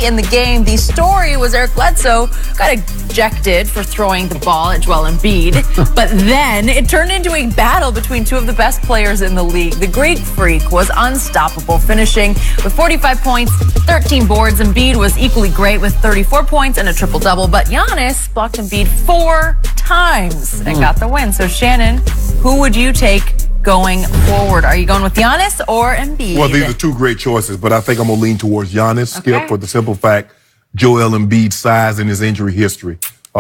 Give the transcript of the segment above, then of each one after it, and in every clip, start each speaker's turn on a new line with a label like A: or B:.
A: in the game. The story was Eric Bledsoe got ejected for throwing the ball at Joel Embiid, but then it turned into a battle between two of the best players in the league. The Greek Freak was unstoppable, finishing with 45 points, 13 boards. Embiid was equally great with 34 points and a triple-double, but Giannis blocked Embiid 4 times and got the win. So, Shannon, who would you take going forward? Are you going with Giannis or Embiid?
B: Well, these are two great choices, but I think I'm going to lean towards Giannis, Skip, for the simple fact Joel Embiid's size and his injury history.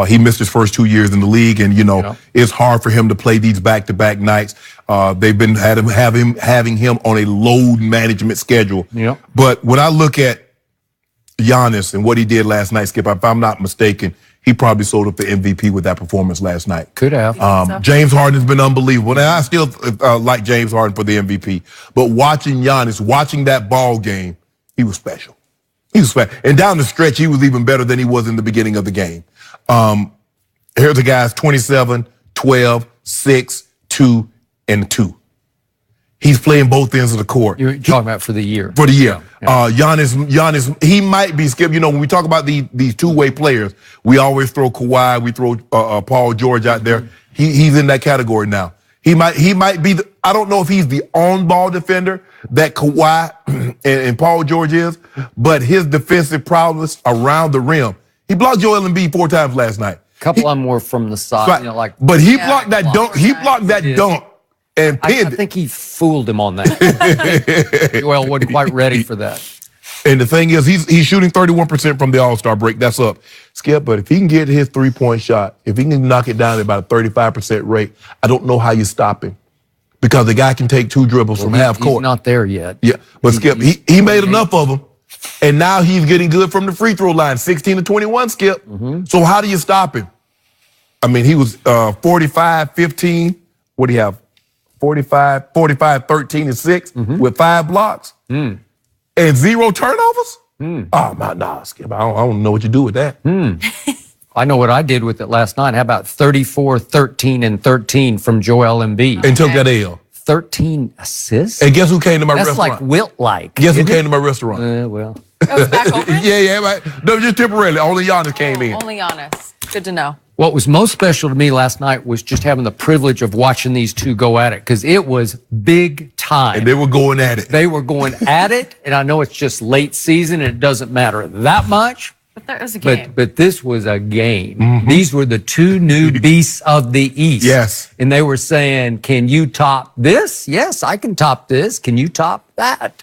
B: He missed his first 2 years in the league, and, it's hard for him to play these back-to-back nights. They've been having him on a load management schedule.
C: Yep.
B: But when I look at Giannis and what he did last night, Skip, if I'm not mistaken, he probably sold up the MVP with that performance last night.
C: Could have.
B: James Harden's been unbelievable. Now, I still like James Harden for the MVP. But watching Giannis, watching that ball game, he was special. He was special. And down the stretch, he was even better than he was in the beginning of the game. Here's the guys, 27, 12, 6, 2, and 2. He's playing both ends of the court.
C: You're talking about for the year.
B: For the year.
C: Yeah.
B: Giannis, he might be, Skip, when we talk about these two-way players, we always throw Kawhi, we throw Paul George out there. He's in that category now. He might be, I don't know if he's the on-ball defender that Kawhi and Paul George is, but his defensive prowess around the rim. He blocked Joel Embiid 4 times last night.
C: A couple of them were from the side,
B: But he blocked that dunk. He blocked that dunk. And
C: I think he fooled him on that. Joel wasn't quite ready for that.
B: And the thing is, he's shooting 31% from the All-Star break. That's up, Skip. But if he can get his three-point shot, if he can knock it down at about a 35% rate, I don't know how you stop him. Because the guy can take 2 dribbles from half court.
C: He's not there yet.
B: Yeah, but Skip, he made enough of them. And now he's getting good from the free throw line, 16 to 21, Skip. So how do you stop him? I mean, he was 45, 15. What do you have? 45, 13, and 6 with 5 blocks and 0 turnovers? Oh, my, Skip. I don't know what you do with that.
C: I know what I did with it last night. How about 34, 13, and 13 from Joel Embiid?
B: And took that L.
C: 13 assists?
B: And guess who came to my restaurant?
C: That's like Wilt-like.
B: Guess who came to my restaurant?
C: Well.
A: Back open?
B: Yeah, right. No, just temporarily. Only Giannis came in.
A: Only Giannis. Good to know.
C: What was most special to me last night was just having the privilege of watching these two go at it, because it was big time.
B: And they were going at it.
C: They were going at it, and I know it's just late season and it doesn't matter that much.
A: But that was a game.
C: But this was a game. These were the two new beasts of the East.
B: Yes.
C: And they were saying, can you top this? Yes, I can top this. Can you top that?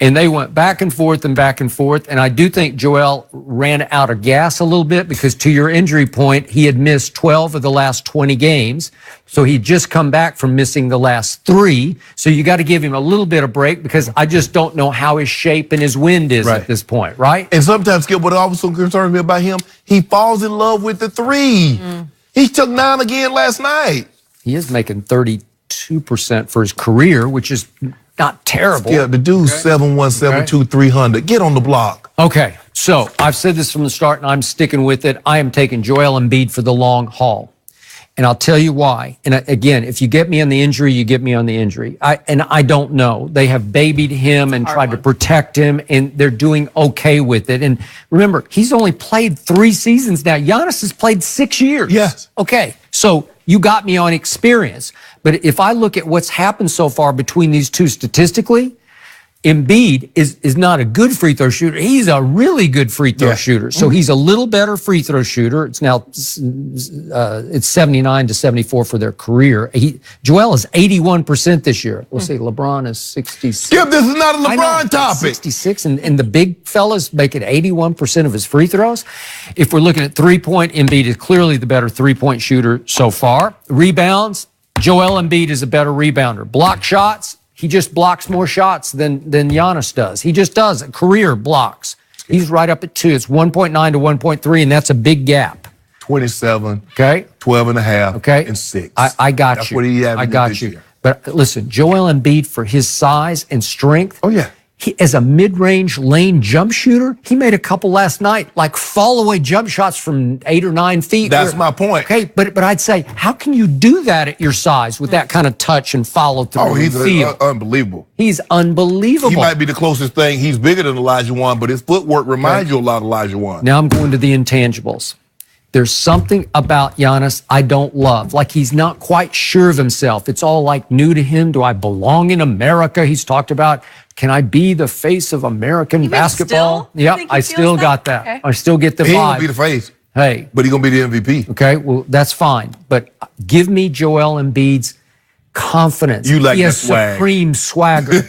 C: And they went back and forth and back and forth. And I do think Joel ran out of gas a little bit, because to your injury point, he had missed 12 of the last 20 games. So he'd just come back from missing the last 3. So you got to give him a little bit of break, because I just don't know how his shape and his wind is at this point, right?
B: And sometimes, Skip, what also concerns me about him, he falls in love with the 3. He took 9 again last night.
C: He is making 32% for his career, which is not terrible.
B: Yeah, the dude's 7'1", 7'2", 300. Get on the block.
C: Okay, so I've said this from the start, and I'm sticking with it. I am taking Joel Embiid for the long haul. And I'll tell you why. And again, if you get me on the injury, you get me on the injury. I don't know. They have babied him and tried to protect him, and they're doing okay with it. And remember, he's only played 3 seasons now. Giannis has played 6 years.
B: Yes.
C: Okay, so you got me on experience. But if I look at what's happened so far between these two statistically, Embiid is not a good free throw shooter. He's a really good free throw shooter. So he's a little better free throw shooter. It's now it's 79 to 74 for their career. Joel is 81% this year. We'll see. LeBron is 66.
B: Skip, this is not a LeBron topic.
C: 66, and the big fellas make it 81% of his free throws. If we're looking at 3-point, Embiid is clearly the better 3-point shooter so far. Rebounds, Joel Embiid is a better rebounder. Block shots, he just blocks more shots than Giannis does. He just does it. Career blocks. He's right up at 2. It's 1.9 to 1.3, and that's a big gap.
B: 27,
C: okay,
B: 12 and a half,
C: okay,
B: and 6.
C: I got
B: That's
C: you.
B: What he
C: I got
B: this
C: you.
B: Year.
C: But listen, Joel Embiid, for his size and strength, as a mid-range lane jump shooter, he made a couple last night, like fall-away jump shots from 8 or 9 feet.
B: That's my point.
C: Okay, but I'd say, how can you do that at your size with that kind of touch and follow through?
B: Oh, he's unbelievable.
C: He's unbelievable.
B: He might be the closest thing. He's bigger than Elijah Wan, but his footwork reminds you a lot of Elijah Wan.
C: Now I'm going to the intangibles. There's something about Giannis I don't love. Like he's not quite sure of himself. It's all like new to him. Do I belong in America? He's talked about, can I be the face of American basketball? Yep, I still got that.
A: Okay.
C: I still get the vibe.
B: He ain't gonna be the face.
C: Hey.
B: But he's gonna be the MVP.
C: Okay, well, that's fine. But give me Joel Embiid's confidence.
B: You like
C: he has
B: the swag.
C: supreme swagger.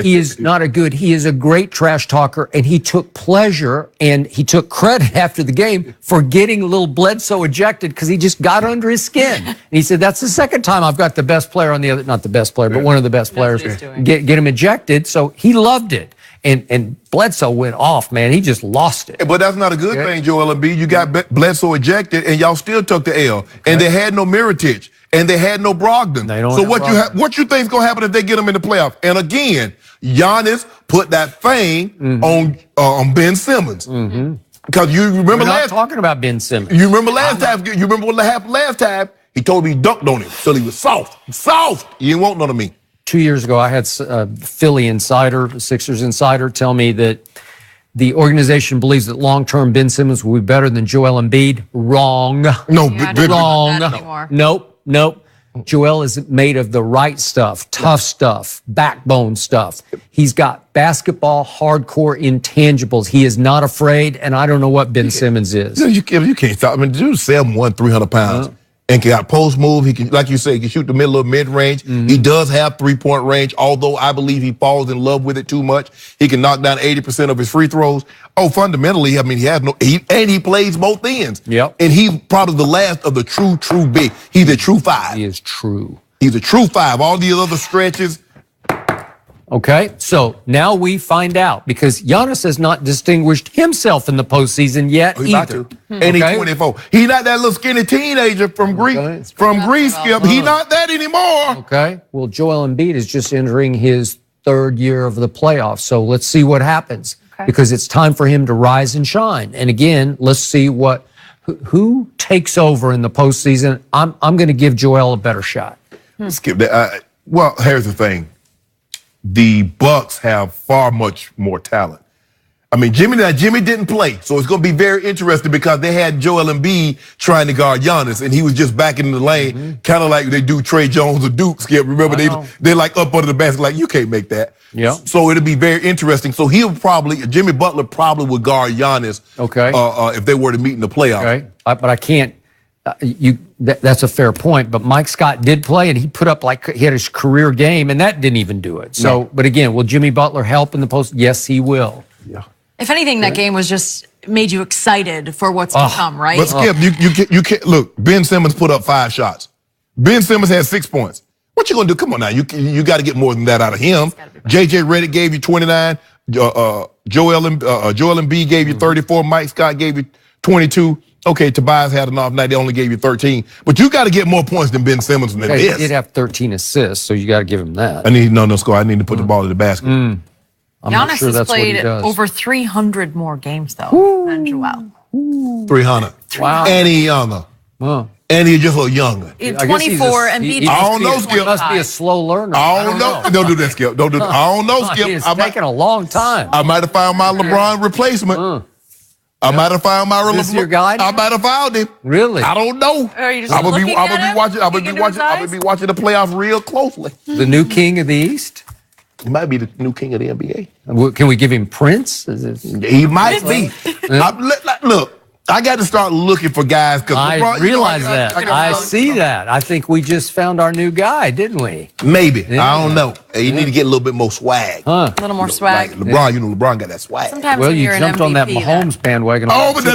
C: He is he is a great trash talker, and he took pleasure and he took credit after the game for getting a little Bledsoe ejected because he just got under his skin. And he said, that's the second time I've got the best player on the other, not the best player, but one of the best players get him ejected. So he loved it. And Bledsoe went off, man. He just lost it.
B: But that's not a good thing, Joel Embiid. You got Bledsoe ejected, and y'all still took the L. And they had no Mirotic, and they had no Brogdon. So what you think's gonna happen if they get them in the playoffs? And again, Giannis put that thing on Ben Simmons. Because you remember
C: We're not talking about Ben Simmons.
B: You remember last time? You remember what happened last time? He told me he dunked on him till he was soft. Soft. You didn't want none of me.
C: 2 years ago, I had Philly insider, Sixers insider, tell me that the organization believes that long-term Ben Simmons will be better than Joel Embiid. Wrong.
B: No,
C: wrong. Nope. Joel is made of the right stuff, tough stuff, backbone stuff. He's got basketball hardcore intangibles. He is not afraid, and I don't know what Ben Simmons is.
B: You can't stop. I mean, dude's 7'1", 300 pounds. And he got post move. He can, like you say, he can shoot the middle of mid range. He does have 3-point range, although I believe he falls in love with it too much. He can knock down 80% of his free throws. Oh, fundamentally, I mean, he has he plays both ends.
C: Yep.
B: And he's probably the last of the true big. He's a true 5.
C: He is true.
B: He's a true 5. All these other stretches.
C: Okay, so now we find out because Giannis has not distinguished himself in the postseason yet either.
B: And he's 24. He's not that little skinny teenager from Greece. Skip. He's not that anymore.
C: Okay, well, Joel Embiid is just entering his 3rd year of the playoffs, so let's see what happens because it's time for him to rise and shine. And again, let's see who takes over in the postseason. I'm going to give Joel a better shot.
B: Skip that. Well, here's the thing. The Bucks have far much more talent. I mean, Jimmy didn't play, so it's going to be very interesting because they had Joel Embiid trying to guard Giannis, and he was just back in the lane, kind of like they do Trey Jones or Duke. Skip, remember they're like up under the basket, like you can't make that.
C: Yeah. So
B: it'll be very interesting. So Jimmy Butler probably would guard Giannis.
C: Okay.
B: If they were to meet in the playoffs.
C: Okay, but I can't. That's a fair point, but Mike Scott did play, and he put up he had his career game, and that didn't even do it. So, But again, will Jimmy Butler help in the post? Yes, he will.
B: Yeah.
A: If anything, that game was just made you excited for what's to come, right?
B: But Skip, you can't look. Ben Simmons put up 5 shots. Ben Simmons had 6 points. What you gonna do? Come on now, you got to get more than that out of him. JJ Redick gave you 29. Joel Embiid gave you 34. Mike Scott gave you 22. Okay, Tobias had an off night. They only gave you 13. But you got to get more points than Ben Simmons than this.
C: He did have 13 assists, so you got to give him that.
B: I need no score. I need to put the ball in the basket.
A: Giannis has played over 300 more games, though, than Joel.
B: 300.
C: Wow.
B: And he's younger.
C: Huh.
B: And he's just a little younger.
A: 24 and beat.
B: I don't know, Skip.
C: He must be a slow learner.
B: I don't know. Don't do that, Skip. Don't do that. I don't know, Skip.
C: It's taking a long time.
B: I might have found my LeBron replacement. I might have found my
C: Is this your guy?
B: I might have found him.
C: Really?
B: I don't know.
A: Are you just
B: I'm gonna be
A: looking
B: watching the playoffs real closely.
C: The new king of the East?
B: He might be the new king of the NBA.
C: Can we give him Prince?
B: He might be. Look, I got to start looking for guys because
C: I realize that. I see that. I think we just found our new guy, didn't we?
B: Maybe. Yeah. I don't know. You need to get a little bit more swag.
A: A little more swag.
B: Like LeBron, LeBron got that swag.
A: Sometimes
C: well, you jumped on that Mahomes bandwagon.
B: Oh, but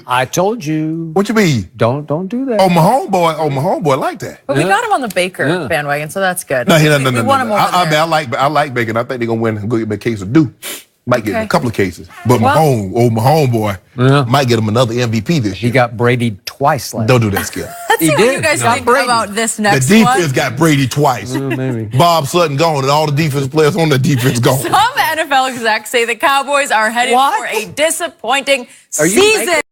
C: I told you.
B: What you mean?
C: Don't do that.
B: Oh, my homeboy like that.
A: But we got him on the Baker bandwagon, so that's good.
B: No.
A: We want him over there.
B: I like Baker. I think they're gonna win and go get a case of due. Might get a couple of cases. But my homeboy might get him another MVP this year.
C: He got Brady twice last
B: Don't do that, Skip.
A: Let's see what you guys think about this next
B: one. The defense got Brady twice.
C: Maybe.
B: Bob Sutton gone, and all the defensive players on the defense gone.
A: Some NFL execs say the Cowboys are headed
C: What?
A: for a disappointing
C: Are you
A: season.